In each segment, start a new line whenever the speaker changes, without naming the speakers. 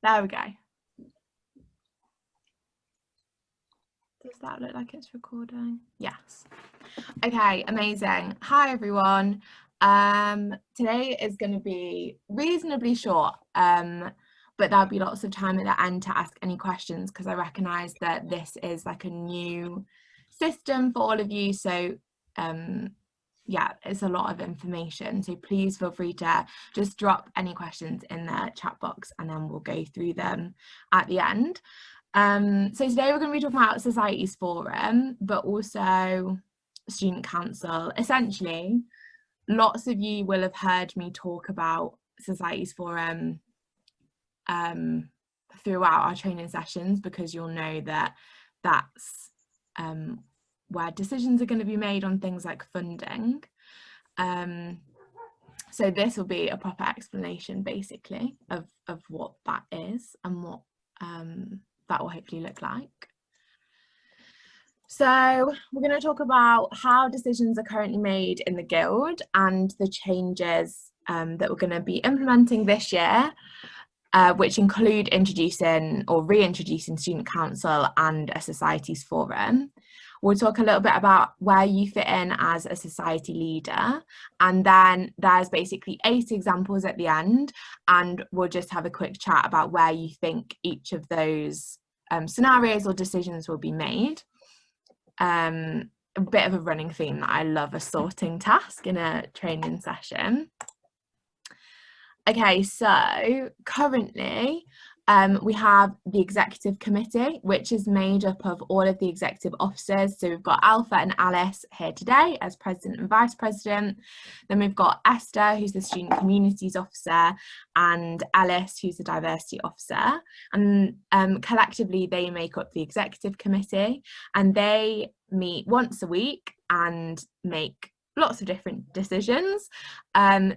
There we go. Does that look like it's recording? Yes. Okay, amazing. Hi everyone. Today is going to be reasonably short, but there'll be lots of time at the end to ask any questions because I recognise that this is like a new system for all of you. So yeah, it's a lot of information. So please feel free to just drop any questions in the chat box and then we'll go through them at the end. So today we're going to be talking about Societies Forum, but also Student Council. Essentially, lots of you will have heard me talk about Societies Forum throughout our training sessions because you'll know that that's where decisions are going to be made on things like funding. So this will be a proper explanation basically of what that is and what that will hopefully look like. So we're going to talk about how decisions are currently made in the Guild and the changes that we're going to be implementing this year, which include introducing or reintroducing Student Council and a Societies Forum. We'll talk a little bit about where you fit in as a society leader, and then there's basically 8 examples at the end, and we'll just have a quick chat about where you think each of those scenarios or decisions will be made. A bit of a running theme that I love a sorting task in a training session. Okay, so currently we have the executive committee, which is made up of all of the executive officers. So we've got Alpha and Alice here today as president and vice president. Then we've got Esther, who's the student communities officer, and Alice, who's the diversity officer. And collectively, they make up the executive committee, and they meet once a week and make lots of different decisions.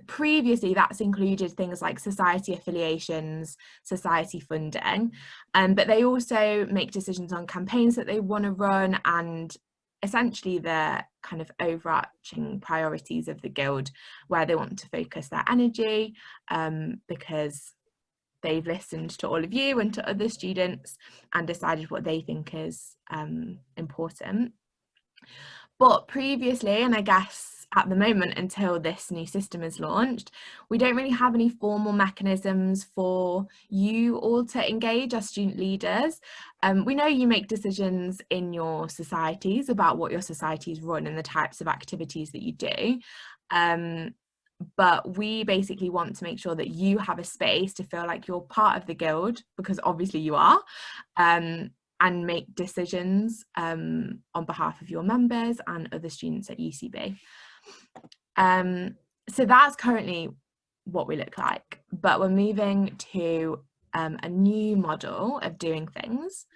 Previously, that's included things like society affiliations, society funding, but they also make decisions on campaigns that they want to run and essentially the kind of overarching priorities of the Guild, where they want to focus their energy, because they've listened to all of you and to other students and decided what they think is important. But previously, and I guess at the moment until this new system is launched, we don't really have any formal mechanisms for you all to engage as student leaders. We know you make decisions in your societies about what your societies run and the types of activities that you do. But we basically want to make sure that you have a space to feel like you're part of the Guild, because obviously you are, and make decisions on behalf of your members and other students at UCB. So that's currently what we look like, but we're moving to a new model of doing things.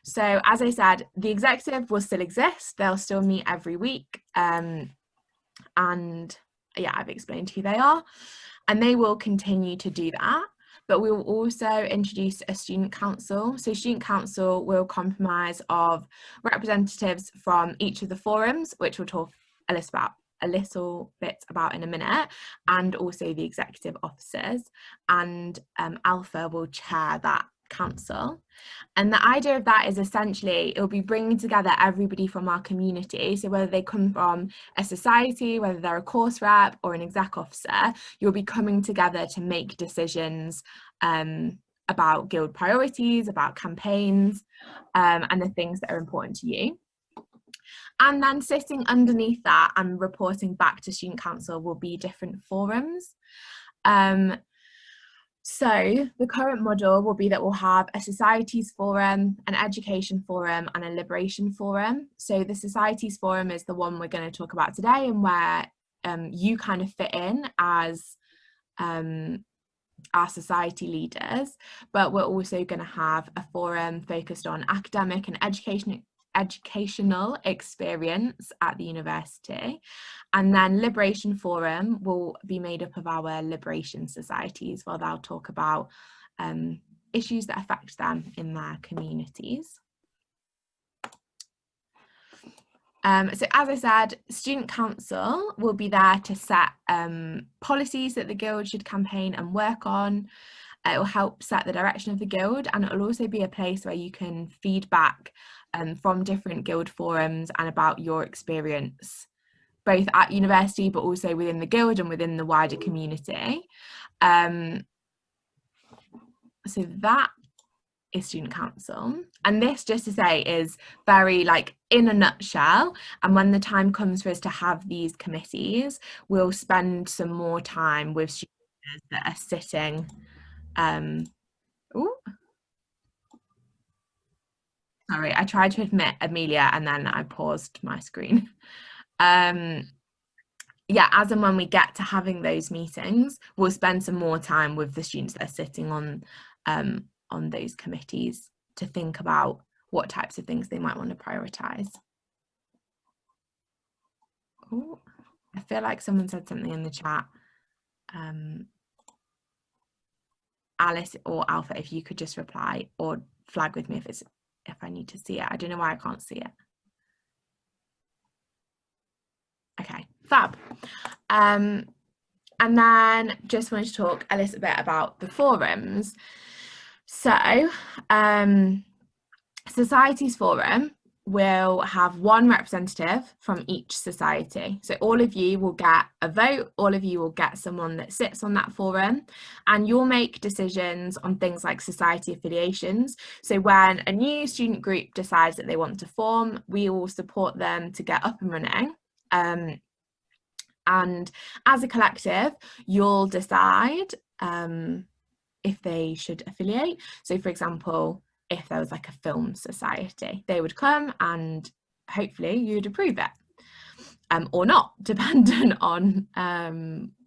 So as I said, the executive will still exist, they'll still meet every week, and yeah, I've explained who they are, and they will continue to do that. But we will also introduce a student council. So student council will comprise of representatives from each of the forums, which we'll talk a little bit about in a minute, and also the executive officers, and Alpha will chair that council. And the idea of that is essentially it'll be bringing together everybody from our community, so whether they come from a society, whether they're a course rep or an exec officer, you'll be coming together to make decisions about Guild priorities, about campaigns, and the things that are important to you. And then sitting underneath that and reporting back to Student Council will be different forums. So the current model will be that we'll have a Societies Forum, an Education Forum, and a Liberation Forum. So the Societies Forum is the one we're going to talk about today, and where you kind of fit in as our society leaders, but we're also going to have a forum focused on academic and educational experience at the university, and then Liberation Forum will be made up of our liberation societies, where they'll talk about issues that affect them in their communities. So as I said, Student Council will be there to set policies that the Guild should campaign and work on. It will help set the direction of the guild, and it will also be a place where you can feedback from different guild forums and about your experience, both at university but also within the guild and within the wider community. So that is student council, and this, just to say, is very like in a nutshell. And when the time comes for us to have these committees, we'll spend some more time with students that are sitting sorry, I tried to admit Amelia and then I paused my screen. Yeah, as and when we get to having those meetings, we'll spend some more time with the students that are sitting on those committees to think about what types of things they might want to prioritise. Oh, I feel like someone said something in the chat. Alice or Alpha, if you could just reply or flag with me if I need to see it. I don't know why I can't see it. Okay, fab. And then just wanted to talk a little bit about the forums. So Societies Forum will have one representative from each society. So all of you will get a vote, all of you will get someone that sits on that forum, and you'll make decisions on things like society affiliations. So when a new student group decides that they want to form, we will support them to get up and running. And as a collective, you'll decide if they should affiliate. So for example, if there was like a film society, they would come and hopefully you'd approve it. Or not, dependent on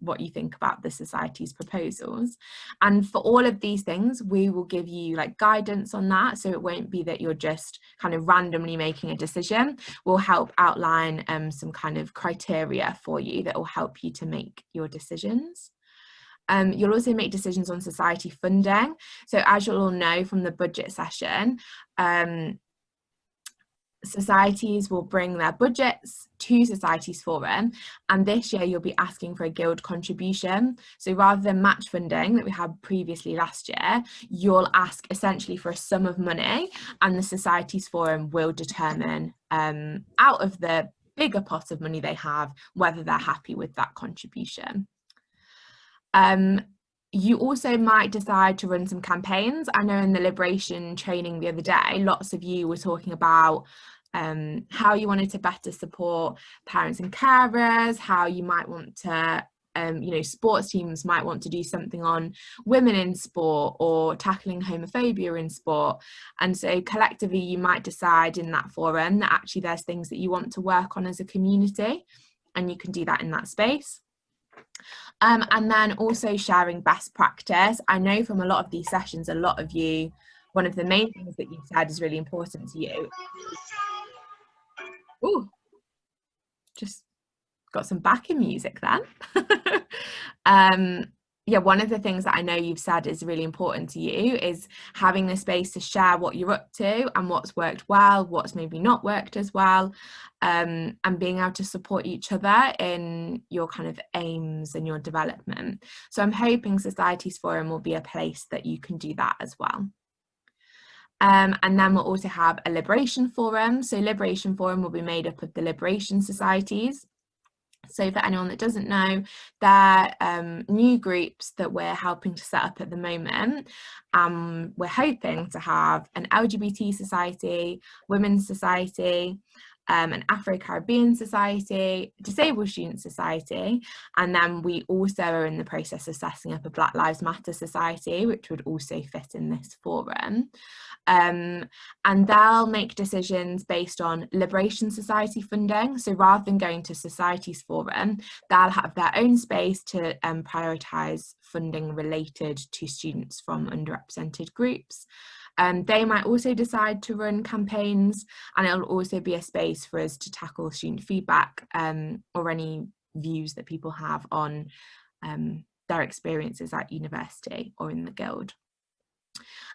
what you think about the society's proposals. And for all of these things, we will give you like guidance on that, so it won't be that you're just kind of randomly making a decision. We'll help outline some kind of criteria for you that will help you to make your decisions. You'll also make decisions on society funding. So as you'll all know from the budget session, societies will bring their budgets to Societies Forum, and this year you'll be asking for a guild contribution. So rather than match funding that we had previously last year, you'll ask essentially for a sum of money, and the Societies Forum will determine out of the bigger pot of money they have whether they're happy with that contribution. You also might decide to run some campaigns. I know in the Liberation training the other day, lots of you were talking about how you wanted to better support parents and carers, how you might want to, you know, sports teams might want to do something on women in sport or tackling homophobia in sport. And so collectively you might decide in that forum that actually there's things that you want to work on as a community, and you can do that in that space. And then also sharing best practice. I know from a lot of these sessions, a lot of you, one of the main things that you've said is really important to you. Ooh, just got some backing music then. Yeah, one of the things that I know you've said is really important to you is having the space to share what you're up to and what's worked well, what's maybe not worked as well, and being able to support each other in your kind of aims and your development. So I'm hoping Societies Forum will be a place that you can do that as well. And then we'll also have a Liberation Forum. So Liberation Forum will be made up of the Liberation Societies. So for anyone that doesn't know, they're new groups that we're helping to set up at the moment. We're hoping to have an LGBT society, women's society, an Afro-Caribbean society, disabled student society, and then we also are in the process of setting up a Black Lives Matter society, which would also fit in this forum. And they'll make decisions based on Liberation Society funding. So rather than going to Societies Forum, they'll have their own space to prioritise funding related to students from underrepresented groups. They might also decide to run campaigns, and it'll also be a space for us to tackle student feedback or any views that people have on their experiences at university or in the guild.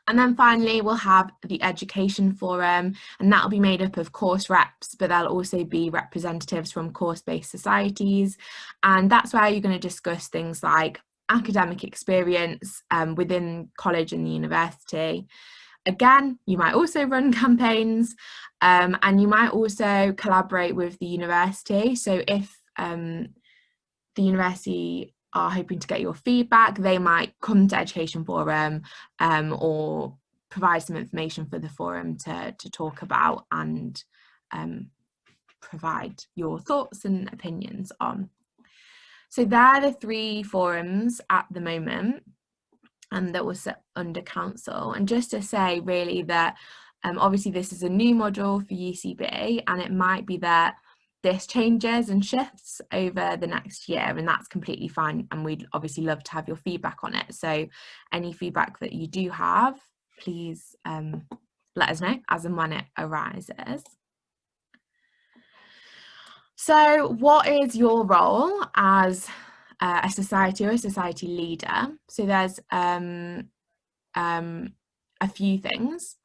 And then finally, we'll have the Education Forum, and that'll be made up of course reps, but there'll also be representatives from course-based societies. And that's where you're going to discuss things like academic experience within college and the university. Again, you might also run campaigns, and you might also collaborate with the university. So if the university are hoping to get your feedback, they might come to Education Forum or provide some information for the forum to talk about and provide your thoughts and opinions on. So they're the 3 forums at the moment and that was set under council. And just to say really that obviously this is a new model for UCB, and it might be that this changes and shifts over the next year, and that's completely fine, and we'd obviously love to have your feedback on it. So any feedback that you do have, please let us know as and when it arises. So what is your role as a society or a society leader? So there's a few things.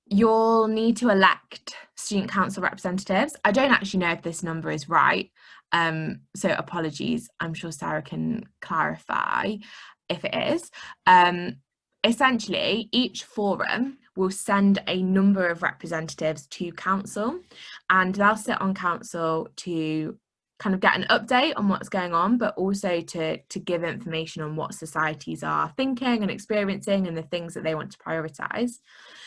You'll need to elect student council representatives. I don't actually know if this number is right, so apologies. I'm sure Sarah can clarify if it is. Essentially, each forum will send a number of representatives to council, and they'll sit on council to kind of get an update on what's going on, but also to give information on what societies are thinking and experiencing and the things that they want to prioritise.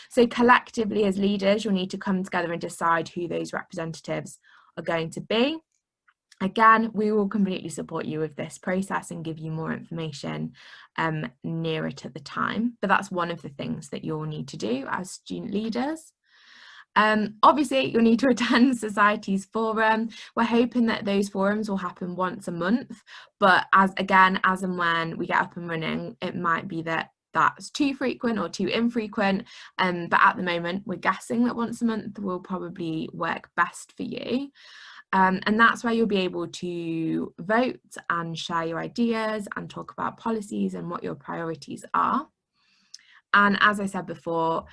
So collectively as leaders, you'll need to come together and decide who those representatives are going to be. Again, we will completely support you with this process and give you more information nearer to the time, but that's one of the things that you'll need to do as student leaders. Obviously, you'll need to attend Society's forum. We're hoping that those forums will happen once a month, but as and when we get up and running, it might be that that's too frequent or too infrequent, but at the moment we're guessing that once a month will probably work best for you. And that's where you'll be able to vote and share your ideas and talk about policies and what your priorities are. And as I said before,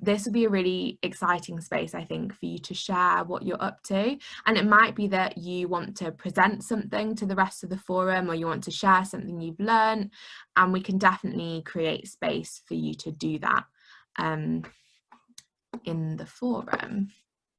this will be a really exciting space, I think, for you to share what you're up to. And it might be that you want to present something to the rest of the forum, or you want to share something you've learned, and we can definitely create space for you to do that in the forum.